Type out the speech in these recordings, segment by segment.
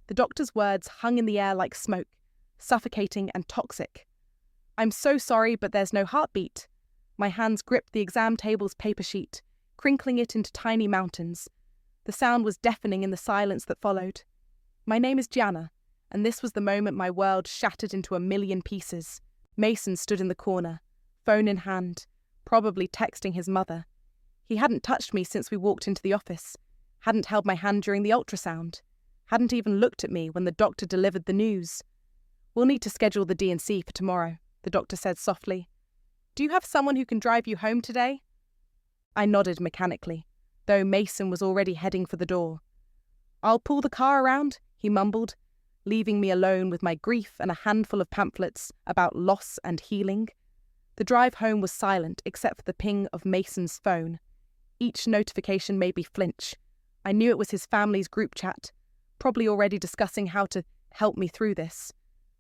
The doctor's words hung in the air like smoke, suffocating and toxic. "I'm so sorry, but there's no heartbeat." My hands gripped the exam table's paper sheet, crinkling it into tiny mountains. The sound was deafening in the silence that followed. "My name is Gianna," and this was the moment my world shattered into a million pieces. Mason stood in the corner, phone in hand, probably texting his mother. He hadn't touched me since we walked into the office, hadn't held my hand during the ultrasound, hadn't even looked at me when the doctor delivered the news. "We'll need to schedule the D&C for tomorrow," the doctor said softly. "Do you have someone who can drive you home today?" I nodded mechanically, though Mason was already heading for the door. "I'll pull the car around," he mumbled, leaving me alone with my grief and a handful of pamphlets about loss and healing. The drive home was silent except for the ping of Mason's phone. Each notification made me flinch. I knew it was his family's group chat, probably already discussing how to help me through this.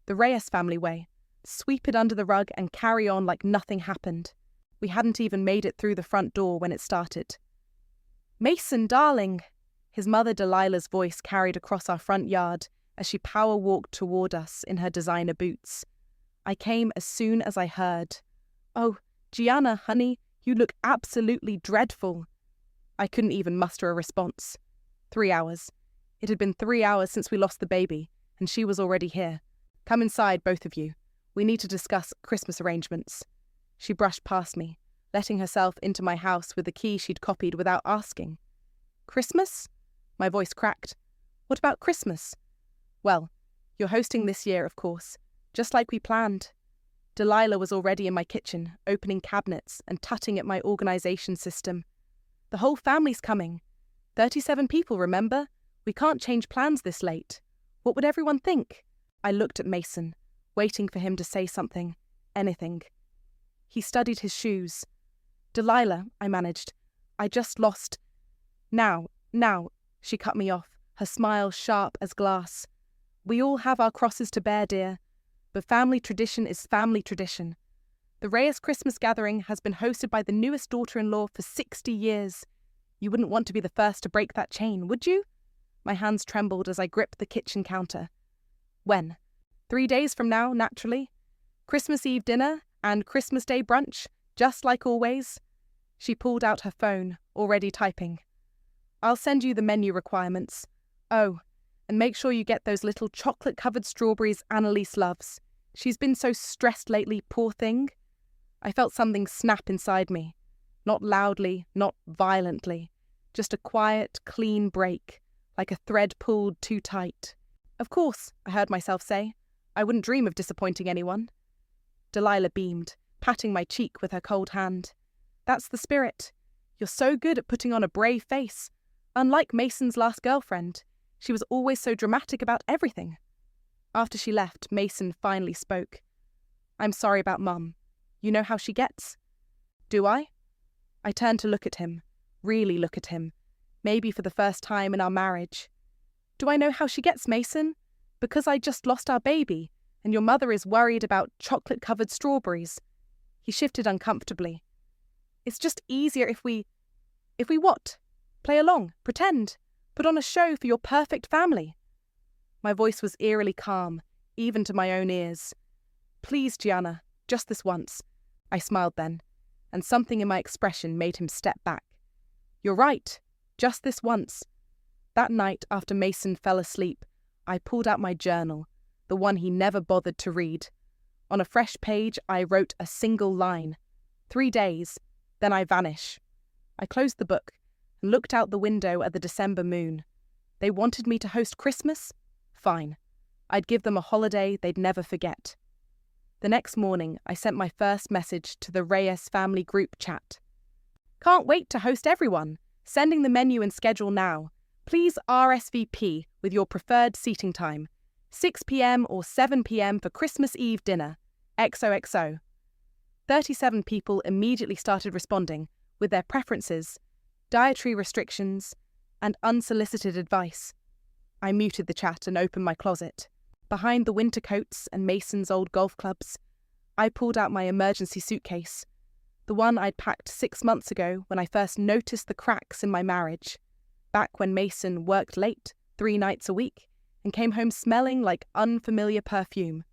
The Reyes family way. Sweep it under the rug and carry on like nothing happened. We hadn't even made it through the front door when it started. "Mason, darling!" His mother Delilah's voice carried across our front yard as she power-walked toward us in her designer boots. I came as soon as I heard. "Oh, Gianna, honey, you look absolutely dreadful." I couldn't even muster a response. 3 hours. It had been 3 hours since we lost the baby, and she was already here. "Come inside, both of you. We need to discuss Christmas arrangements." She brushed past me, letting herself into my house with the key she'd copied without asking. "Christmas?" My voice cracked. "What about Christmas?" "Well, you're hosting this year, of course, just like we planned." Delilah was already in my kitchen, opening cabinets and tutting at my organization system. "The whole family's coming. 37 people, remember? We can't change plans this late. What would everyone think?" I looked at Mason, waiting for him to say something, anything. He studied his shoes. "Delilah," I managed, "I just lost—" Now, she cut me off, her smile sharp as glass. "We all have our crosses to bear, dear, but family tradition is family tradition. The Reyes Christmas gathering has been hosted by the newest daughter-in-law for 60 years. You wouldn't want to be the first to break that chain, would you?" My hands trembled as I gripped the kitchen counter. "When? 3 days from now, naturally. Christmas Eve dinner and Christmas Day brunch, just like always." She pulled out her phone, already typing. "I'll send you the menu requirements. Oh, and make sure you get those little chocolate-covered strawberries Annalise loves. She's been so stressed lately, poor thing." I felt something snap inside me. Not loudly, not violently. Just a quiet, clean break, like a thread pulled too tight. "Of course," I heard myself say. "I wouldn't dream of disappointing anyone." Delilah beamed, patting my cheek with her cold hand. "That's the spirit. You're so good at putting on a brave face. Unlike Mason's last girlfriend, she was always so dramatic about everything." After she left, Mason finally spoke. "I'm sorry about Mum. You know how she gets." "Do I?" I turned to look at him, really look at him, maybe for the first time in our marriage. "Do I know how she gets, Mason? Because I just lost our baby, and your mother is worried about chocolate-covered strawberries." He shifted uncomfortably. "It's just easier if we what? Play along, pretend, put on a show for your perfect family." My voice was eerily calm, even to my own ears. "Please, Gianna, just this once." I smiled then, and something in my expression made him step back. "You're right, just this once." That night, after Mason fell asleep, I pulled out my journal, the one he never bothered to read. On a fresh page, I wrote a single line. 3 days, then I vanish. I closed the book and looked out the window at the December moon. They wanted me to host Christmas? Fine. I'd give them a holiday they'd never forget. The next morning, I sent my first message to the Reyes family group chat. "Can't wait to host everyone. Sending the menu and schedule now. Please RSVP with your preferred seating time. 6 p.m. or 7 p.m. for Christmas Eve dinner. XOXO. 37 people immediately started responding with their preferences, dietary restrictions, and unsolicited advice. I muted the chat and opened my closet. Behind the winter coats and Mason's old golf clubs, I pulled out my emergency suitcase, the one I'd packed 6 months ago when I first noticed the cracks in my marriage. Back when Mason worked late, 3 nights a week, and came home smelling like unfamiliar perfume.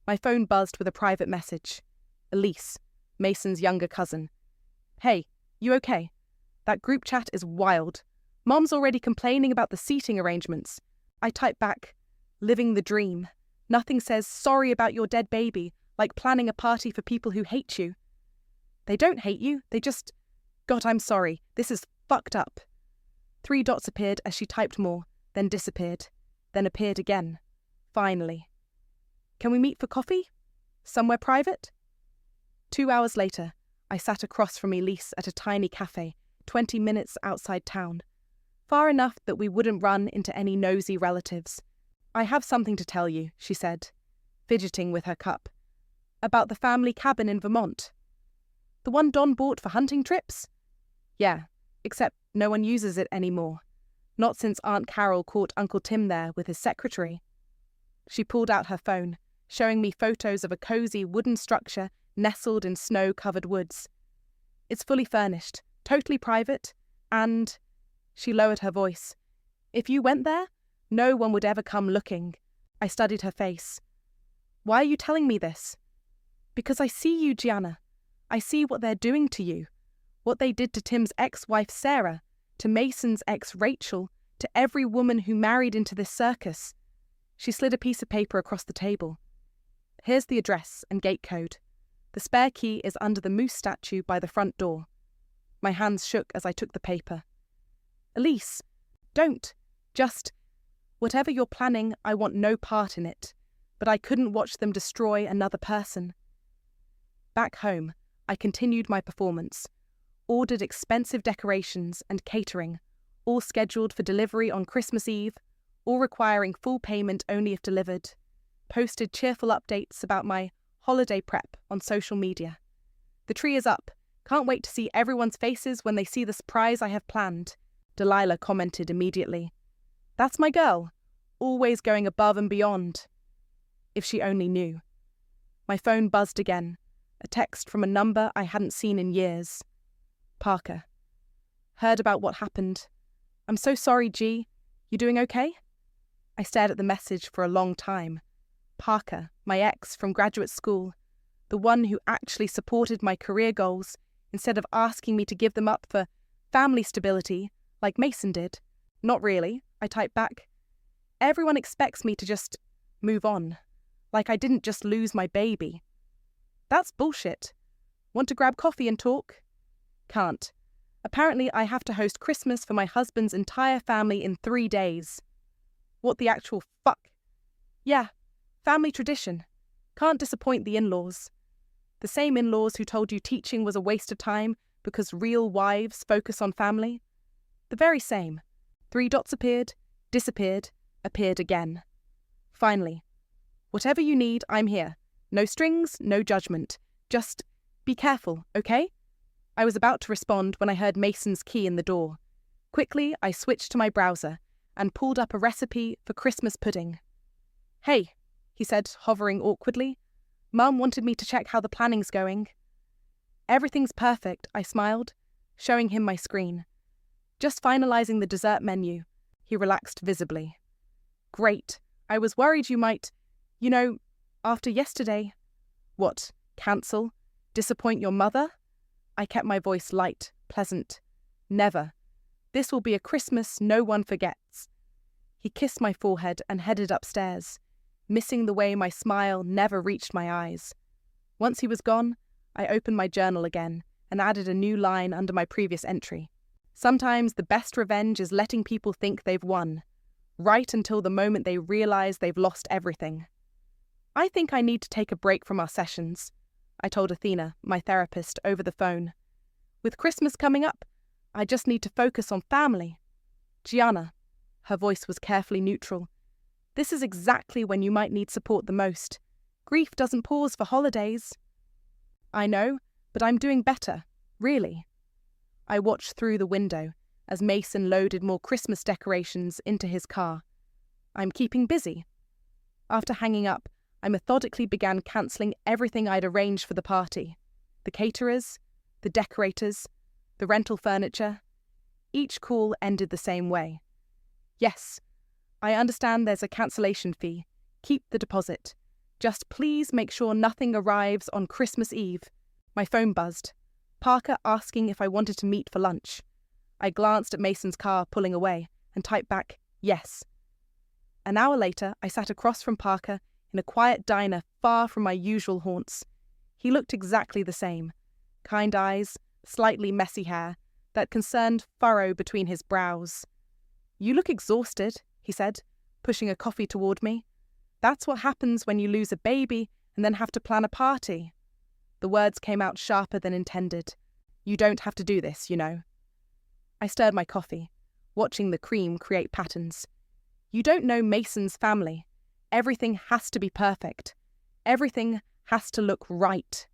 My phone buzzed with a private message. Elise, Mason's younger cousin. Hey, you okay? That group chat is wild. Mom's already complaining about the seating arrangements. I type back, living the dream. Nothing says sorry about your dead baby, like planning a party for people who hate you. They don't hate you, they just... God, I'm sorry, this is fucked up. 3 dots appeared as she typed more, then disappeared, then appeared again. Finally. Can we meet for coffee? Somewhere private? 2 hours later, I sat across from Elise at a tiny cafe, 20 minutes outside town. Far enough that we wouldn't run into any nosy relatives. I have something to tell you, she said, fidgeting with her cup. About the family cabin in Vermont. The one Don bought for hunting trips? Yeah, except no one uses it anymore. Not since Aunt Carol caught Uncle Tim there with his secretary. She pulled out her phone, showing me photos of a cozy wooden structure nestled in snow-covered woods. It's fully furnished, totally private, and... She lowered her voice. If you went there, no one would ever come looking. I studied her face. Why are you telling me this? Because I see you, Gianna. I see what they're doing to you. What they did to Tim's ex-wife Sarah, to Mason's ex Rachel, to every woman who married into this circus. She slid a piece of paper across the table. Here's the address and gate code. The spare key is under the moose statue by the front door. My hands shook as I took the paper. Elise, don't. Just, whatever you're planning, I want no part in it. But I couldn't watch them destroy another person. Back home, I continued my performance. Ordered expensive decorations and catering, all scheduled for delivery on Christmas Eve, all requiring full payment only if delivered. Posted cheerful updates about my holiday prep on social media. The tree is up. Can't wait to see everyone's faces when they see the surprise I have planned. Delilah commented immediately. That's my girl. Always going above and beyond. If she only knew. My phone buzzed again. A text from a number I hadn't seen in years. Parker. Heard about what happened. I'm so sorry, G. You doing okay? I stared at the message for a long time. Parker, my ex from graduate school. The one who actually supported my career goals instead of asking me to give them up for family stability like Mason did. Not really, I typed back. Everyone expects me to just move on. Like I didn't just lose my baby. That's bullshit. Want to grab coffee and talk? Can't. Apparently I have to host Christmas for my husband's entire family in 3 days. What the actual fuck? Yeah, family tradition. Can't disappoint the in-laws. The same in-laws who told you teaching was a waste of time because real wives focus on family. The very same. 3 dots appeared, disappeared, appeared again. Finally. Whatever you need, I'm here. No strings, no judgment. Just be careful, okay? I was about to respond when I heard Mason's key in the door. Quickly, I switched to my browser and pulled up a recipe for Christmas pudding. Hey, he said, hovering awkwardly. Mum wanted me to check how the planning's going. Everything's perfect, I smiled, showing him my screen. Just finalizing the dessert menu. He relaxed visibly. Great. I was worried you might, after yesterday. What, cancel? Disappoint your mother? I kept my voice light, pleasant. Never. This will be a Christmas no one forgets. He kissed my forehead and headed upstairs, missing the way my smile never reached my eyes. Once he was gone, I opened my journal again and added a new line under my previous entry. Sometimes the best revenge is letting people think they've won, right until the moment they realize they've lost everything. I think I need to take a break from our sessions, I told Athena, my therapist, over the phone. With Christmas coming up, I just need to focus on family. Gianna, her voice was carefully neutral, this is exactly when you might need support the most. Grief doesn't pause for holidays. I know, but I'm doing better, really. I watched through the window as Mason loaded more Christmas decorations into his car. I'm keeping busy. After hanging up, I methodically began cancelling everything I'd arranged for the party. The caterers, the decorators, the rental furniture. Each call ended the same way. Yes, I understand there's a cancellation fee. Keep the deposit. Just please make sure nothing arrives on Christmas Eve. My phone buzzed. Parker asking if I wanted to meet for lunch. I glanced at Mason's car pulling away and typed back, yes. An hour later, I sat across from Parker in a quiet diner far from my usual haunts. He looked exactly the same. Kind eyes, slightly messy hair, that concerned furrow between his brows. You look exhausted, he said, pushing a coffee toward me. That's what happens when you lose a baby and then have to plan a party. The words came out sharper than intended. You don't have to do this, you know. I stirred my coffee, watching the cream create patterns. You don't know Mason's family. Everything has to be perfect. Everything has to look right.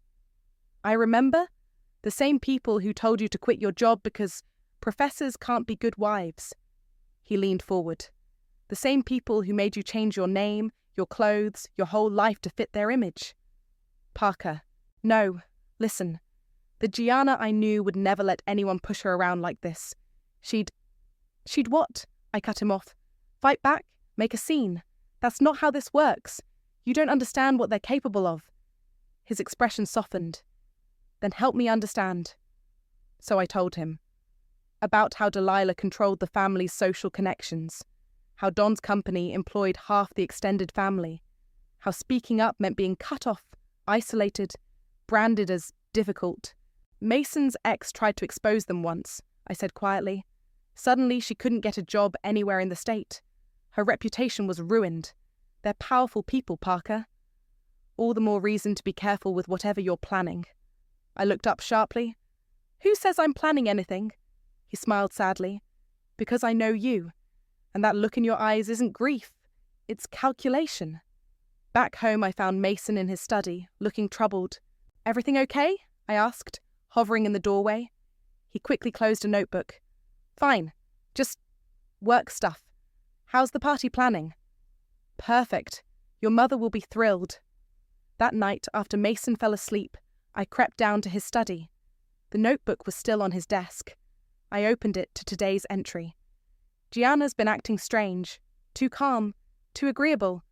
I remember the same people who told you to quit your job because professors can't be good wives. He leaned forward. The same people who made you change your name, your clothes, your whole life to fit their image. Parker. No, listen. The Gianna I knew would never let anyone push her around like this. She'd what? I cut him off. Fight back? Make a scene? That's not how this works. You don't understand what they're capable of. His expression softened. Then help me understand. So I told him. About how Delilah controlled the family's social connections. How Don's company employed half the extended family. How speaking up meant being cut off, isolated, branded as difficult. Mason's ex tried to expose them once, I said quietly. Suddenly she couldn't get a job anywhere in the state. Her reputation was ruined. They're powerful people, Parker. All the more reason to be careful with whatever you're planning. I looked up sharply. Who says I'm planning anything? He smiled sadly. Because I know you. And that look in your eyes isn't grief. It's calculation. Back home I found Mason in his study, looking troubled. Everything okay? I asked, hovering in the doorway. He quickly closed a notebook. Fine. Just work stuff. How's the party planning? Perfect. Your mother will be thrilled. That night, after Mason fell asleep, I crept down to his study. The notebook was still on his desk. I opened it to today's entry. Gianna's been acting strange. Too calm. Too agreeable.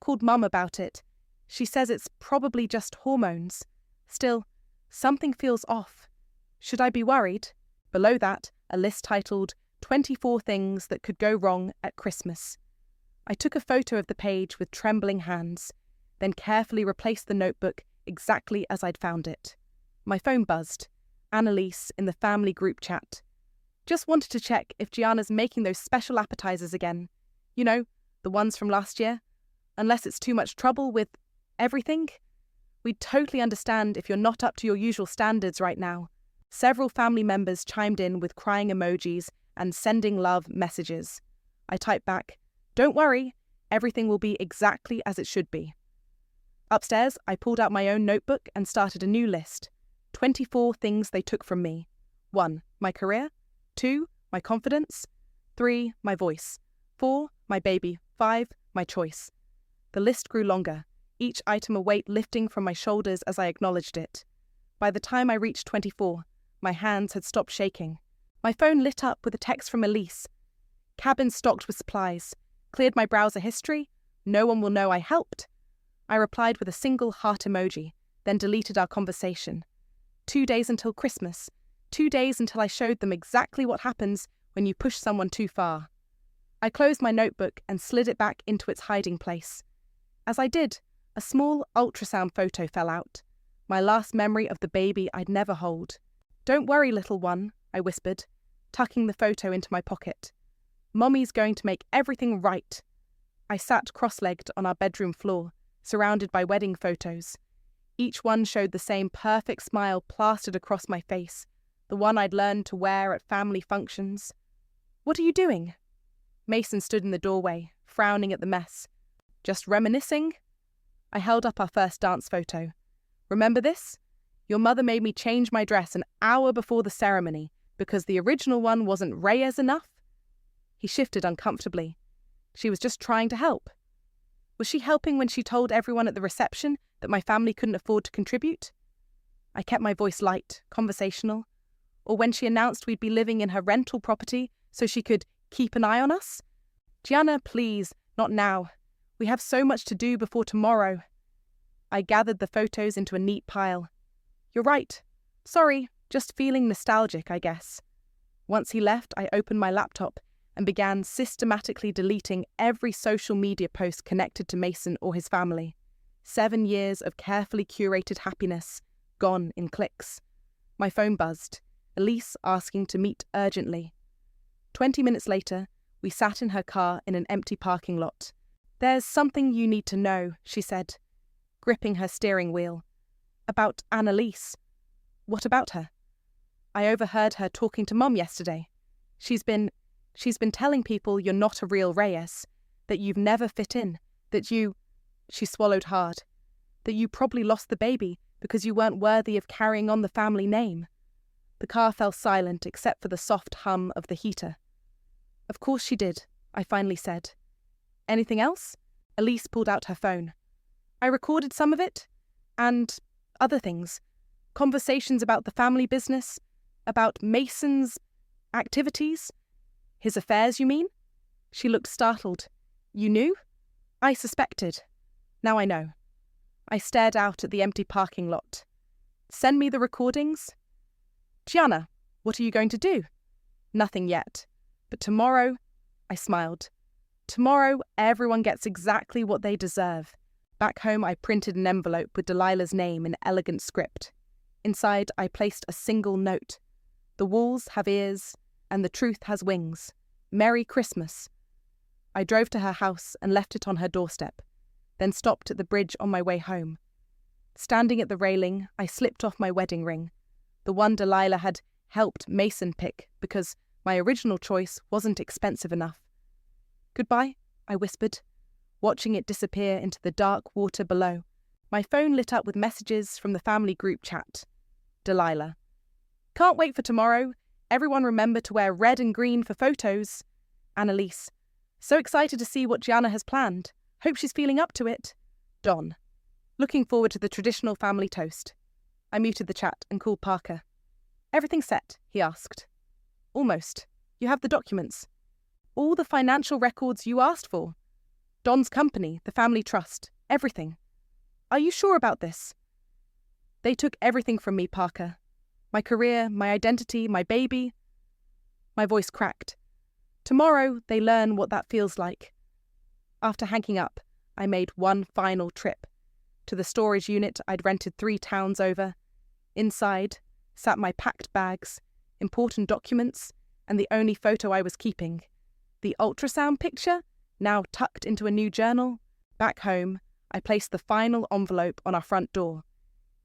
Called Mum about it. She says it's probably just hormones. Still, something feels off. Should I be worried? Below that, a list titled 24 Things That Could Go Wrong at Christmas. I took a photo of the page with trembling hands, then carefully replaced the notebook exactly as I'd found it. My phone buzzed. Annalise in the family group chat. Just wanted to check if Gianna's making those special appetizers again. You know, the ones from last year. Unless it's too much trouble with everything. We'd totally understand if you're not up to your usual standards right now. Several family members chimed in with crying emojis and sending love messages. I typed back, "Don't worry, everything will be exactly as it should be." Upstairs, I pulled out my own notebook and started a new list. 24 things they took from me. 1. My career. 2. My confidence. 3. My voice. 4. My baby. 5. My choice. The list grew longer, each item a weight lifting from my shoulders as I acknowledged it. By the time I reached 24, my hands had stopped shaking. My phone lit up with a text from Elise. Cabin stocked with supplies. Cleared my browser history. No one will know I helped. I replied with a single heart emoji, then deleted our conversation. 2 days until Christmas. 2 days until I showed them exactly what happens when you push someone too far. I closed my notebook and slid it back into its hiding place. As I did, a small ultrasound photo fell out. My last memory of the baby I'd never hold. "Don't worry, little one," I whispered, tucking the photo into my pocket. "Mommy's going to make everything right." I sat cross-legged on our bedroom floor, surrounded by wedding photos. Each one showed the same perfect smile plastered across my face, the one I'd learned to wear at family functions. "What are you doing?" Mason stood in the doorway, frowning at the mess. "Just reminiscing?" I held up our first dance photo. "Remember this? Your mother made me change my dress an hour before the ceremony because the original one wasn't Reyes enough." He shifted uncomfortably. She was just trying to help. Was she helping when she told everyone at the reception that my family couldn't afford to contribute? I kept my voice light, conversational. Or when she announced we'd be living in her rental property so she could keep an eye on us? Gianna, please, not now. We have so much to do before tomorrow. I gathered the photos into a neat pile. You're right. Sorry, just feeling nostalgic, I guess. Once he left, I opened my laptop and began systematically deleting every social media post connected to Mason or his family. 7 years of carefully curated happiness, gone in clicks. My phone buzzed, Elise asking to meet urgently. 20 minutes later, we sat in her car in an empty parking lot. There's something you need to know, she said, gripping her steering wheel. About Annalise. What about her? I overheard her talking to Mum yesterday. She's been telling people you're not a real Reyes, that you've never fit in, that you... She swallowed hard. That you probably lost the baby because you weren't worthy of carrying on the family name. The car fell silent except for the soft hum of the heater. Of course she did, I finally said. Anything else? Elise pulled out her phone. I recorded some of it, and other things. Conversations about the family business, about Mason's activities. His affairs, you mean? She looked startled. You knew? I suspected. Now I know. I stared out at the empty parking lot. Send me the recordings? Gianna, what are you going to do? Nothing yet. But tomorrow, I smiled. Tomorrow, everyone gets exactly what they deserve. Back home, I printed an envelope with Delilah's name in elegant script. Inside, I placed a single note. The walls have ears, and the truth has wings. Merry Christmas. I drove to her house and left it on her doorstep, then stopped at the bridge on my way home. Standing at the railing, I slipped off my wedding ring, the one Delilah had helped Mason pick because my original choice wasn't expensive enough. Goodbye, I whispered, watching it disappear into the dark water below. My phone lit up with messages from the family group chat. Delilah. Can't wait for tomorrow. Everyone remember to wear red and green for photos. Annalise. So excited to see what Gianna has planned. Hope she's feeling up to it. Don. Looking forward to the traditional family toast. I muted the chat and called Parker. Everything set? He asked. Almost. You have the documents. All the financial records you asked for. Don's company, the family trust, everything. Are you sure about this? They took everything from me, Parker. My career, my identity, my baby. My voice cracked. Tomorrow, they learn what that feels like. After hanging up, I made one final trip. To the storage unit I'd rented 3 towns over. Inside sat my packed bags, important documents, and the only photo I was keeping. The ultrasound picture, now tucked into a new journal. Back home, I placed the final envelope on our front door.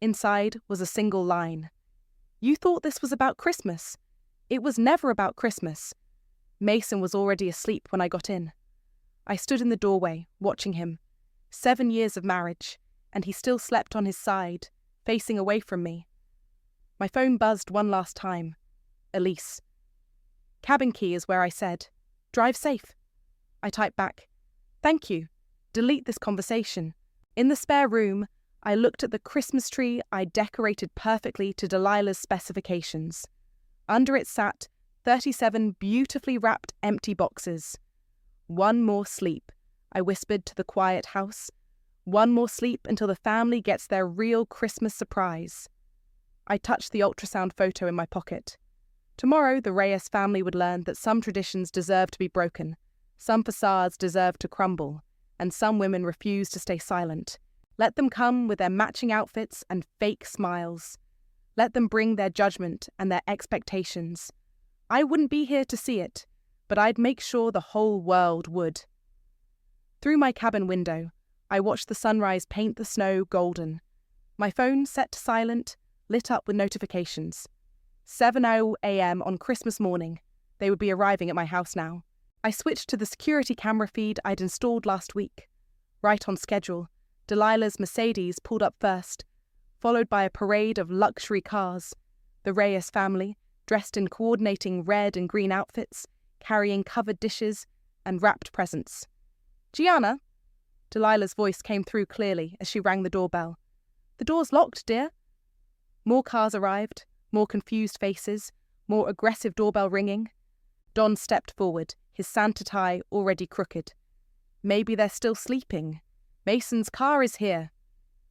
Inside was a single line. You thought this was about Christmas. It was never about Christmas. Mason was already asleep when I got in. I stood in the doorway, watching him. 7 years of marriage, and he still slept on his side, facing away from me. My phone buzzed one last time. Elise. Cabin key is where I said, drive safe. I typed back, thank you. Delete this conversation. In the spare room, I looked at the Christmas tree I decorated perfectly to Delilah's specifications. Under it sat 37 beautifully wrapped empty boxes. One more sleep, I whispered to the quiet house. One more sleep until the family gets their real Christmas surprise. I touched the ultrasound photo in my pocket. Tomorrow, the Reyes family would learn that some traditions deserve to be broken, some facades deserve to crumble, and some women refuse to stay silent. Let them come with their matching outfits and fake smiles. Let them bring their judgment and their expectations. I wouldn't be here to see it, but I'd make sure the whole world would. Through my cabin window, I watched the sunrise paint the snow golden. My phone, set to silent, lit up with notifications. 7:00 a.m. on Christmas morning. They would be arriving at my house now. I switched to the security camera feed I'd installed last week. Right on schedule, Delilah's Mercedes pulled up first, followed by a parade of luxury cars. The Reyes family, dressed in coordinating red and green outfits, carrying covered dishes and wrapped presents. Gianna? Delilah's voice came through clearly as she rang the doorbell. The door's locked, dear. More cars arrived, more confused faces, more aggressive doorbell ringing. Don stepped forward, his Santa tie already crooked. Maybe they're still sleeping. Mason's car is here.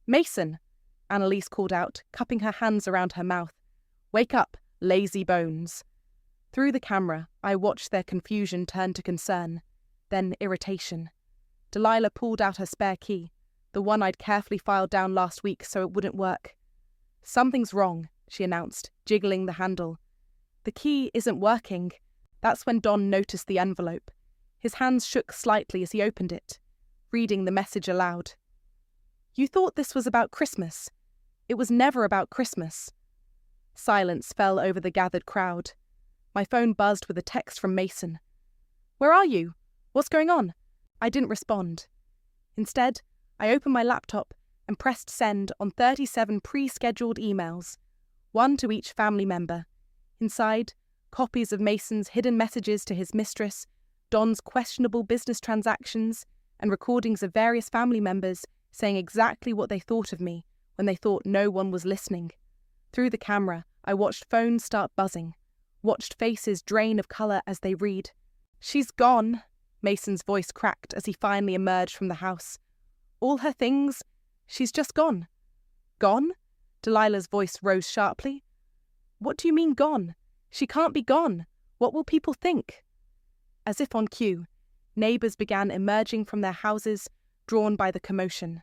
Mason, Annalise called out, cupping her hands around her mouth. Wake up, lazy bones. Through the camera, I watched their confusion turn to concern, then irritation. Delilah pulled out her spare key, the one I'd carefully filed down last week so it wouldn't work. Something's wrong, she announced, jiggling the handle. The key isn't working. That's when Don noticed the envelope. His hands shook slightly as he opened it, reading the message aloud. You thought this was about Christmas. It was never about Christmas. Silence fell over the gathered crowd. My phone buzzed with a text from Mason. Where are you? What's going on? I didn't respond. Instead, I opened my laptop and pressed send on 37 pre-scheduled emails, one to each family member. Inside, copies of Mason's hidden messages to his mistress, Don's questionable business transactions, and recordings of various family members saying exactly what they thought of me when they thought no one was listening. Through the camera, I watched phones start buzzing, watched faces drain of colour as they read. She's gone, Mason's voice cracked as he finally emerged from the house. All her things, she's just gone. Gone? Delilah's voice rose sharply. What do you mean gone? She can't be gone. What will people think? As if on cue, neighbours began emerging from their houses, drawn by the commotion.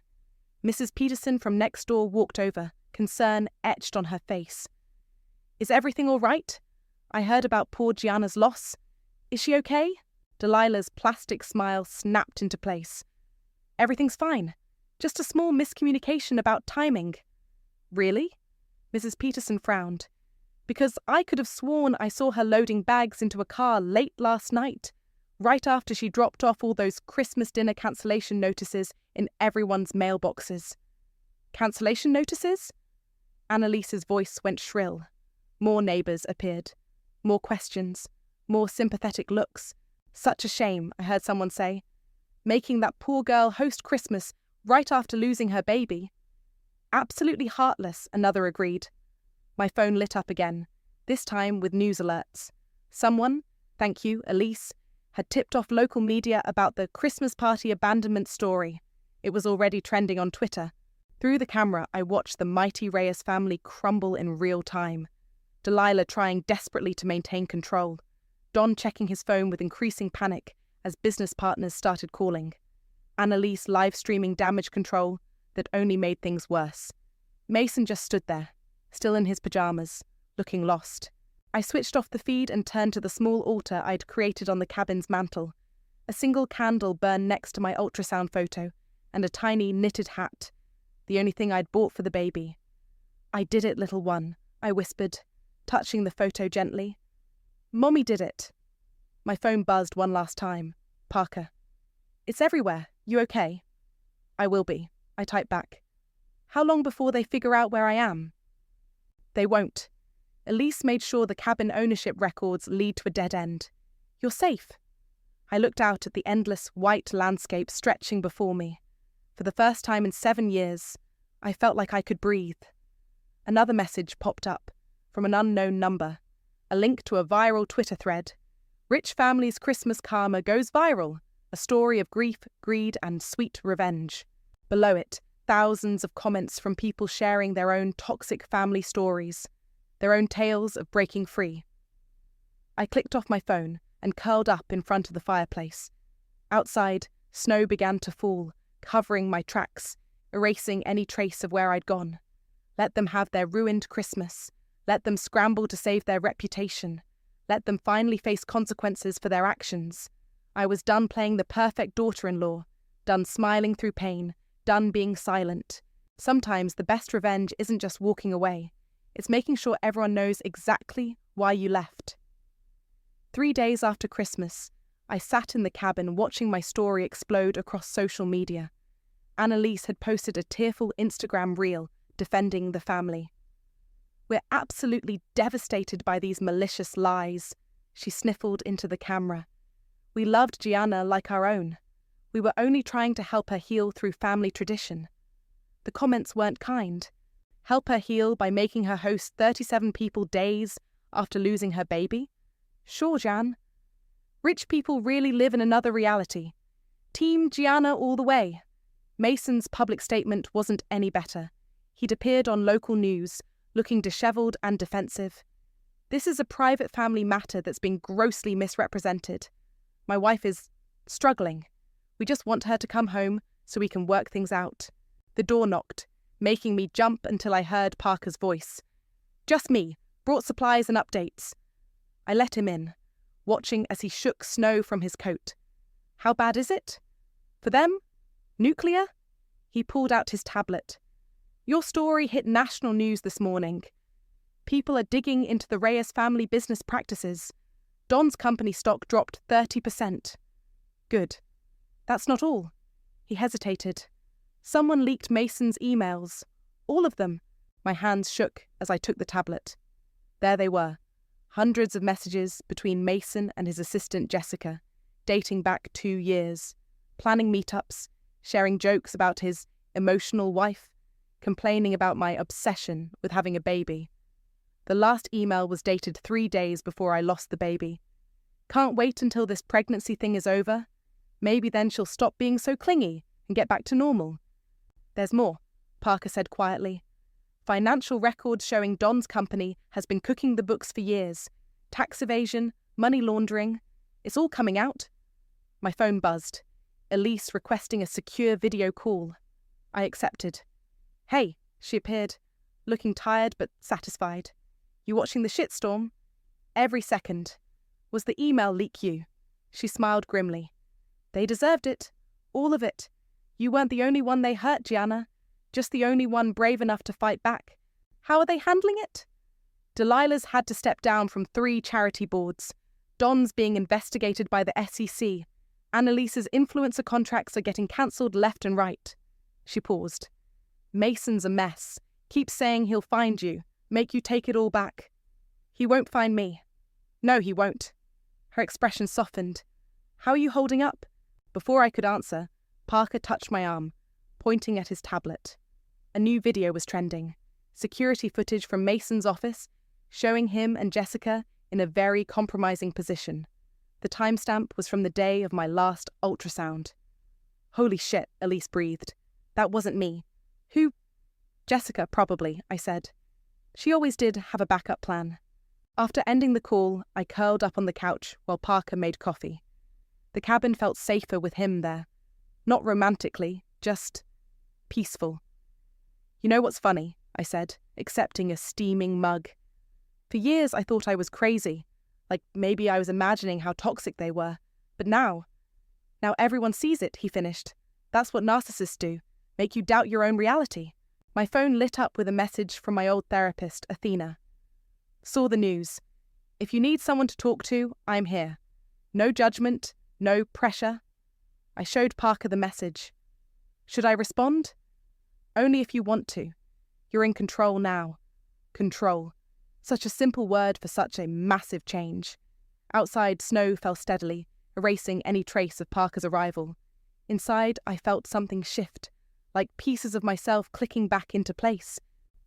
Mrs. Peterson from next door walked over, concern etched on her face. Is everything all right? I heard about poor Gianna's loss. Is she okay? Delilah's plastic smile snapped into place. Everything's fine. Just a small miscommunication about timing. Really? Mrs. Peterson frowned. Because I could have sworn I saw her loading bags into a car late last night, right after she dropped off all those Christmas dinner cancellation notices in everyone's mailboxes. Cancellation notices? Annalise's voice went shrill. More neighbours appeared. More questions. More sympathetic looks. Such a shame, I heard someone say. Making that poor girl host Christmas right after losing her baby. Absolutely heartless, another agreed. My phone lit up again, this time with news alerts. Someone, thank you, Elise, had tipped off local media about the Christmas party abandonment story. It was already trending on Twitter. Through the camera, I watched the mighty Reyes family crumble in real time. Delilah trying desperately to maintain control. Don checking his phone with increasing panic as business partners started calling. Annalise live-streaming damage control that only made things worse. Mason just stood there, still in his pajamas, looking lost. I switched off the feed and turned to the small altar I'd created on the cabin's mantel. A single candle burned next to my ultrasound photo, and a tiny knitted hat, the only thing I'd bought for the baby. I did it, little one, I whispered, touching the photo gently. Mommy did it. My phone buzzed one last time. Parker. It's everywhere. You okay? I will be, I typed back. How long before they figure out where I am? They won't. Elise made sure the cabin ownership records lead to a dead end. You're safe. I looked out at the endless white landscape stretching before me. For the first time in 7 years, I felt like I could breathe. Another message popped up, from an unknown number. A link to a viral Twitter thread. Rich family's Christmas karma goes viral. A story of grief, greed, and sweet revenge. Below it, thousands of comments from people sharing their own toxic family stories, their own tales of breaking free. I clicked off my phone and curled up in front of the fireplace. Outside, snow began to fall, covering my tracks, erasing any trace of where I'd gone. Let them have their ruined Christmas. Let them scramble to save their reputation. Let them finally face consequences for their actions. I was done playing the perfect daughter-in-law, done smiling through pain, done being silent. Sometimes the best revenge isn't just walking away. It's making sure everyone knows exactly why you left. 3 days after Christmas, I sat in the cabin watching my story explode across social media. Annalise had posted a tearful Instagram reel defending the family. We're absolutely devastated by these malicious lies, she sniffled into the camera. We loved Gianna like our own. We were only trying to help her heal through family tradition. The comments weren't kind. Help her heal by making her host 37 people days after losing her baby? Sure, Jan. Rich people really live in another reality. Team Gianna all the way. Mason's public statement wasn't any better. He'd appeared on local news, looking dishevelled and defensive. This is a private family matter that's been grossly misrepresented. My wife is struggling. We just want her to come home so we can work things out. The door knocked, making me jump until I heard Parker's voice. Just me, brought supplies and updates. I let him in, watching as he shook snow from his coat. How bad is it? For them? Nuclear? He pulled out his tablet. Your story hit national news this morning. People are digging into the Reyes family business practices. Don's company stock dropped 30%. Good. That's not all. He hesitated. Someone leaked Mason's emails. All of them. My hands shook as I took the tablet. There they were. Hundreds of messages between Mason and his assistant Jessica, dating back 2 years. Planning meetups, sharing jokes about his emotional wife, complaining about my obsession with having a baby. The last email was dated 3 days before I lost the baby. Can't wait until this pregnancy thing is over. Maybe then she'll stop being so clingy and get back to normal. There's more, Parker said quietly. Financial records showing Don's company has been cooking the books for years. Tax evasion, money laundering. It's all coming out. My phone buzzed. Elise requesting a secure video call. I accepted. Hey, she appeared, looking tired but satisfied. You watching the shitstorm? Every second. Was the email leak you? She smiled grimly. They deserved it. All of it. You weren't the only one they hurt, Gianna. Just the only one brave enough to fight back. How are they handling it? Delilah's had to step down from 3 charity boards. Don's being investigated by the SEC. Annalise's influencer contracts are getting cancelled left and right. She paused. Mason's a mess. Keeps saying he'll find you, make you take it all back. He won't find me. No, he won't. Her expression softened. How are you holding up? Before I could answer, Parker touched my arm, pointing at his tablet. A new video was trending. Security footage from Mason's office, showing him and Jessica in a very compromising position. The timestamp was from the day of my last ultrasound. Holy shit, Elise breathed. That wasn't me. Who? Jessica, probably, I said. She always did have a backup plan. After ending the call, I curled up on the couch while Parker made coffee. The cabin felt safer with him there. Not romantically, just peaceful. You know what's funny? I said, accepting a steaming mug. For years I thought I was crazy, like maybe I was imagining how toxic they were. But now everyone sees it, he finished. That's what narcissists do, make you doubt your own reality. My phone lit up with a message from my old therapist, Athena. Saw the news. If you need someone to talk to, I'm here. No judgment, no pressure. I showed Parker the message. Should I respond? Only if you want to. You're in control now. Control. Such a simple word for such a massive change. Outside, snow fell steadily, erasing any trace of Parker's arrival. Inside, I felt something shift, like pieces of myself clicking back into place.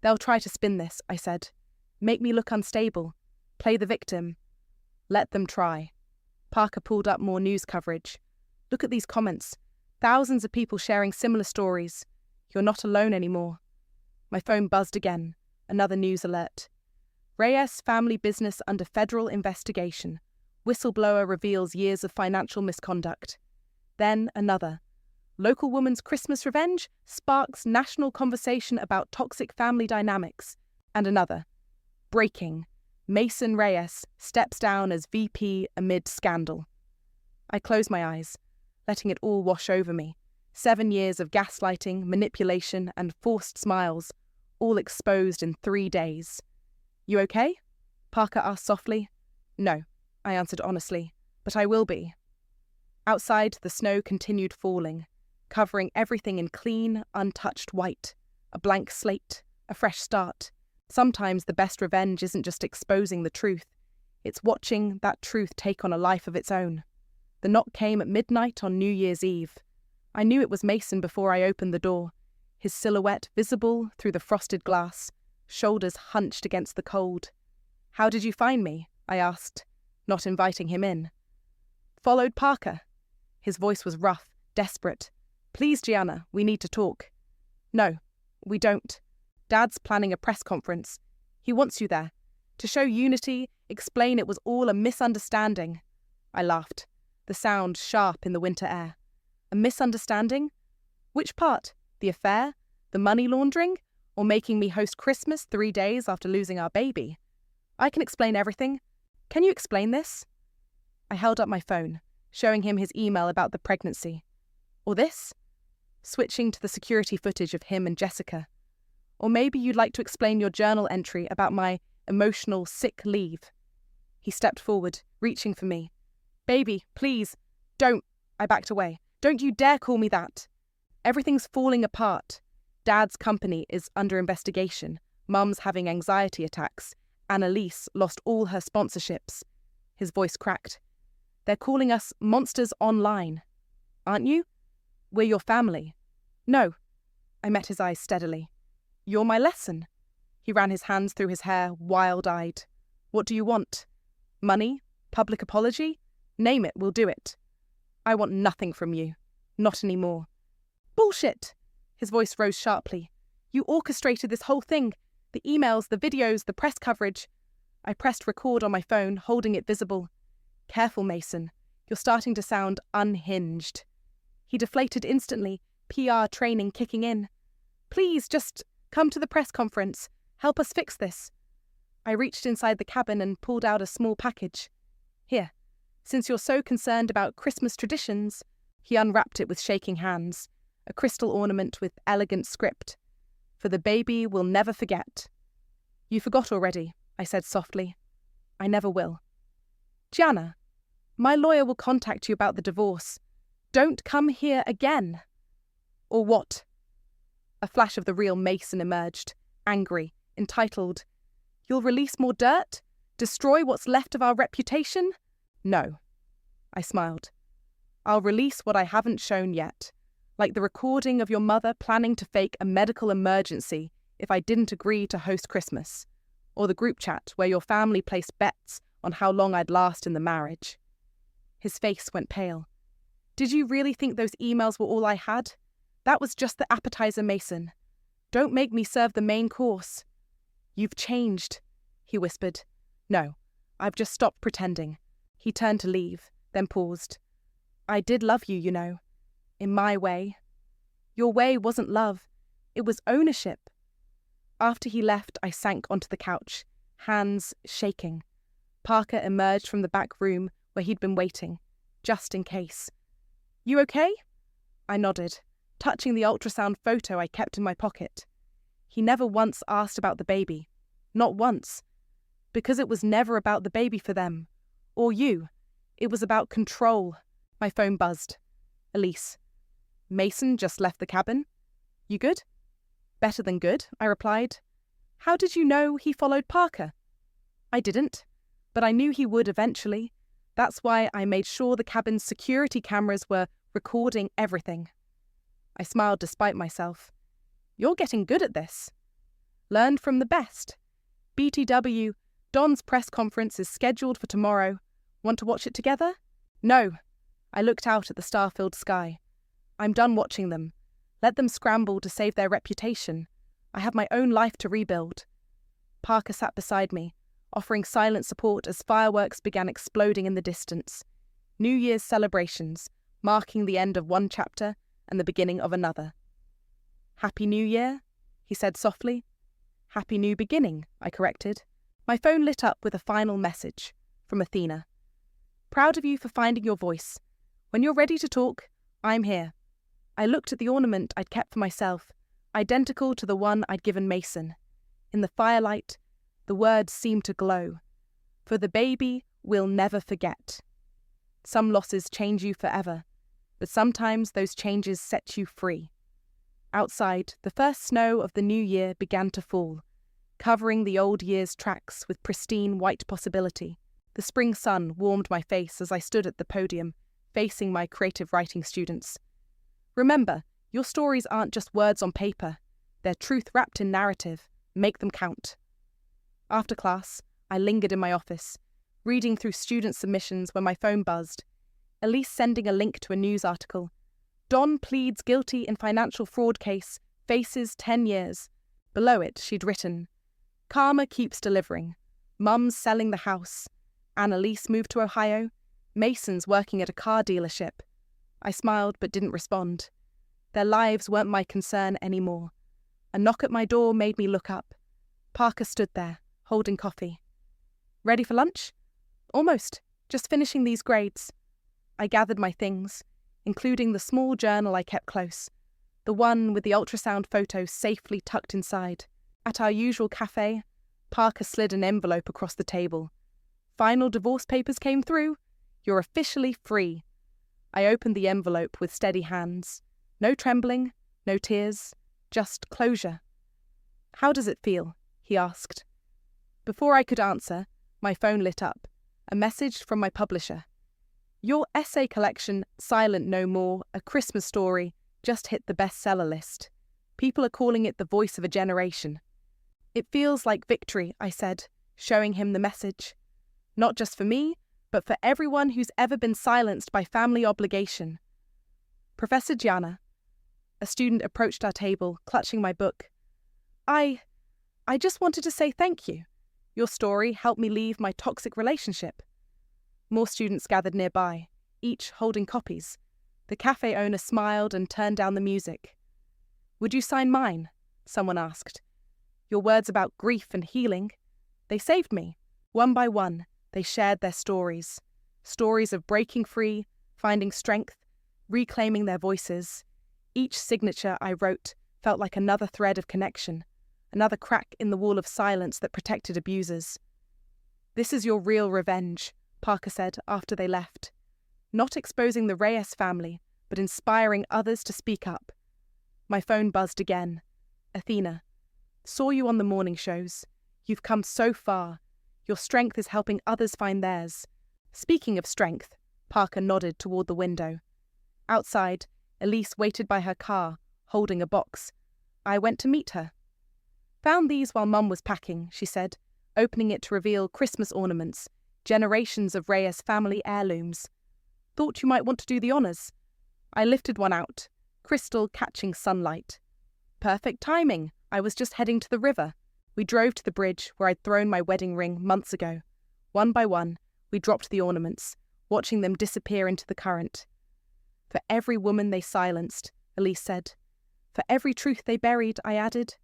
They'll try to spin this, I said. Make me look unstable. Play the victim. Let them try. Parker pulled up more news coverage. Look at these comments. Thousands of people sharing similar stories. You're not alone anymore. My phone buzzed again. Another news alert. Reyes family business under federal investigation. Whistleblower reveals years of financial misconduct. Then another. Local woman's Christmas revenge sparks national conversation about toxic family dynamics. And another. Breaking. Mason Reyes steps down as VP amid scandal. I closed my eyes, letting it all wash over me. 7 years of gaslighting, manipulation, and forced smiles, all exposed in 3 days. You okay? Parker asked softly. No, I answered honestly, but I will be. Outside, the snow continued falling, covering everything in clean, untouched white. A blank slate, a fresh start. Sometimes the best revenge isn't just exposing the truth, it's watching that truth take on a life of its own. The knock came at midnight on New Year's Eve. I knew it was Mason before I opened the door, his silhouette visible through the frosted glass, shoulders hunched against the cold. How did you find me? I asked, not inviting him in. Followed Parker. His voice was rough, desperate. Please, Gianna, we need to talk. No, we don't. Dad's planning a press conference. He wants you there. To show unity, explain it was all a misunderstanding. I laughed, the sound sharp in the winter air. A misunderstanding? Which part? The affair? The money laundering? Or making me host Christmas 3 days after losing our baby? I can explain everything. Can you explain this? I held up my phone, showing him his email about the pregnancy. Or this? Switching to the security footage of him and Jessica. Or maybe you'd like to explain your journal entry about my emotional sick leave. He stepped forward, reaching for me. Baby, please, don't. I backed away. Don't you dare call me that. Everything's falling apart. Dad's company is under investigation. Mum's having anxiety attacks. Annalise lost all her sponsorships. His voice cracked. They're calling us monsters online. Aren't you? We're your family. No. I met his eyes steadily. You're my lesson. He ran his hands through his hair, wild-eyed. What do you want? Money? Public apology? Name it, we'll do it. I want nothing from you. Not anymore. Bullshit! His voice rose sharply. You orchestrated this whole thing. The emails, the videos, the press coverage. I pressed record on my phone, holding it visible. Careful, Mason. You're starting to sound unhinged. He deflated instantly, PR training kicking in. Please, just come to the press conference. Help us fix this. I reached inside the cabin and pulled out a small package. Here, since you're so concerned about Christmas traditions. He unwrapped it with shaking hands, a crystal ornament with elegant script. For the baby will never forget. You forgot already, I said softly. I never will. Gianna, my lawyer will contact you about the divorce. Don't come here again. Or what? A flash of the real Mason emerged, angry, entitled. You'll release more dirt? Destroy what's left of our reputation? No. I smiled. I'll release what I haven't shown yet, like the recording of your mother planning to fake a medical emergency if I didn't agree to host Christmas, or the group chat where your family placed bets on how long I'd last in the marriage. His face went pale. Did you really think those emails were all I had? That was just the appetizer, Mason. Don't make me serve the main course. You've changed, he whispered. No, I've just stopped pretending. He turned to leave, then paused. I did love you, you know. In my way. Your way wasn't love. It was ownership. After he left, I sank onto the couch, hands shaking. Parker emerged from the back room where he'd been waiting, just in case. You okay? I nodded, touching the ultrasound photo I kept in my pocket. He never once asked about the baby. Not once. Because it was never about the baby for them. Or you. It was about control. My phone buzzed. Elise. Mason just left the cabin. You good? Better than good, I replied. How did you know he followed Parker? I didn't, but I knew he would eventually. That's why I made sure the cabin's security cameras were recording everything. I smiled despite myself. You're getting good at this. Learned from the best. BTW, Don's press conference is scheduled for tomorrow. Want to watch it together? No. I looked out at the star-filled sky. I'm done watching them. Let them scramble to save their reputation. I have my own life to rebuild. Parker sat beside me, offering silent support as fireworks began exploding in the distance. New Year's celebrations, marking the end of one chapter and the beginning of another. Happy New Year, he said softly. Happy New Beginning, I corrected. My phone lit up with a final message from Athena. Proud of you for finding your voice. When you're ready to talk, I'm here. I looked at the ornament I'd kept for myself, identical to the one I'd given Mason. In the firelight, the words seemed to glow. For the baby we'll never forget. Some losses change you forever, but sometimes those changes set you free. Outside, the first snow of the new year began to fall, covering the old year's tracks with pristine white possibility. The spring sun warmed my face as I stood at the podium, facing my creative writing students. Remember, your stories aren't just words on paper. They're truth wrapped in narrative. Make them count. After class, I lingered in my office, reading through student submissions when my phone buzzed. Elise sending a link to a news article. Don pleads guilty in financial fraud case, faces 10 years. Below it, she'd written, Karma keeps delivering. Mum's selling the house. Annalise moved to Ohio. Mason's working at a car dealership. I smiled but didn't respond. Their lives weren't my concern anymore. A knock at my door made me look up. Parker stood there, holding coffee. Ready for lunch? Almost. Just finishing these grades. I gathered my things, including the small journal I kept close, the one with the ultrasound photos safely tucked inside. At our usual cafe, Parker slid an envelope across the table. Final divorce papers came through. You're officially free. I opened the envelope with steady hands. No trembling, no tears, just closure. How does it feel? He asked. Before I could answer, my phone lit up. A message from my publisher. Your essay collection, Silent No More, A Christmas Story, just hit the bestseller list. People are calling it the voice of a generation. It feels like victory, I said, showing him the message. Not just for me, but for everyone who's ever been silenced by family obligation. Professor Gianna. A student approached our table, clutching my book. I just wanted to say thank you. Your story helped me leave my toxic relationship. More students gathered nearby, each holding copies. The cafe owner smiled and turned down the music. Would you sign mine? Someone asked. Your words about grief and healing. They saved me. One by one, they shared their stories. Stories of breaking free, finding strength, reclaiming their voices. Each signature I wrote felt like another thread of connection, another crack in the wall of silence that protected abusers. This is your real revenge, Parker said after they left. Not exposing the Reyes family, but inspiring others to speak up. My phone buzzed again. Athena. Saw you on the morning shows. You've come so far. Your strength is helping others find theirs. Speaking of strength, Parker nodded toward the window. Outside, Elise waited by her car, holding a box. I went to meet her. Found these while Mum was packing, she said, opening it to reveal Christmas ornaments, generations of Reyes family heirlooms. Thought you might want to do the honours. I lifted one out, crystal catching sunlight. Perfect timing. I was just heading to the river. We drove to the bridge where I'd thrown my wedding ring months ago. One by one, we dropped the ornaments, watching them disappear into the current. For every woman they silenced, Elise said. For every truth they buried, I added.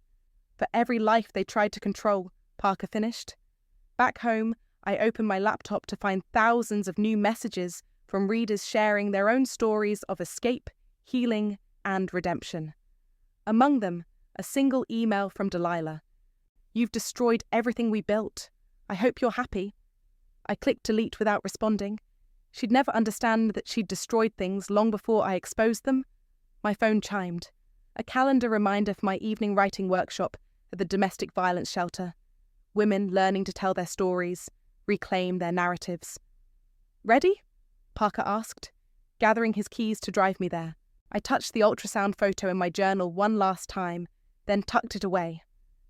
For every life they tried to control, Parker finished. Back home, I opened my laptop to find thousands of new messages from readers sharing their own stories of escape, healing, and redemption. Among them, a single email from Delilah. You've destroyed everything we built. I hope you're happy. I clicked delete without responding. She'd never understand that she'd destroyed things long before I exposed them. My phone chimed. A calendar reminder for my evening writing workshop at the domestic violence shelter. Women learning to tell their stories, reclaim their narratives. Ready? Parker asked, gathering his keys to drive me there. I touched the ultrasound photo in my journal one last time, then tucked it away.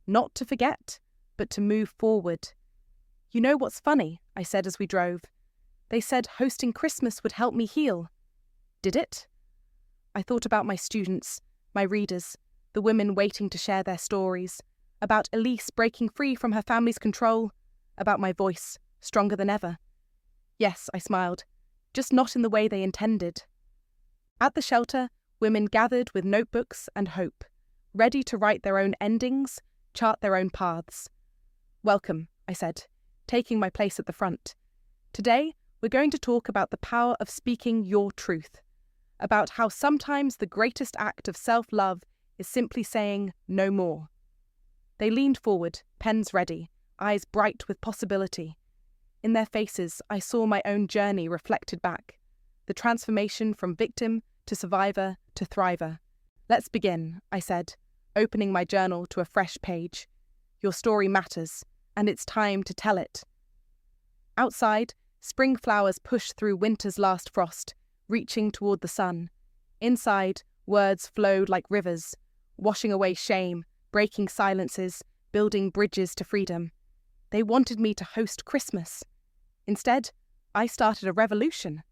Not to forget, but to move forward. You know what's funny? I said as we drove. They said hosting Christmas would help me heal. Did it? I thought about my students, my readers, the women waiting to share their stories, about Elise breaking free from her family's control, about my voice, stronger than ever. Yes, I smiled, just not in the way they intended. At the shelter, women gathered with notebooks and hope, ready to write their own endings, chart their own paths. Welcome, I said, taking my place at the front. Today, we're going to talk about the power of speaking your truth, about how sometimes the greatest act of self-love is simply saying no more. They leaned forward, pens ready, eyes bright with possibility. In their faces, I saw my own journey reflected back, the transformation from victim to survivor to thriver. Let's begin, I said, opening my journal to a fresh page. Your story matters, and it's time to tell it. Outside, spring flowers pushed through winter's last frost, reaching toward the sun. Inside, words flowed like rivers, washing away shame, breaking silences, building bridges to freedom. They wanted me to host Christmas. Instead, I started a revolution.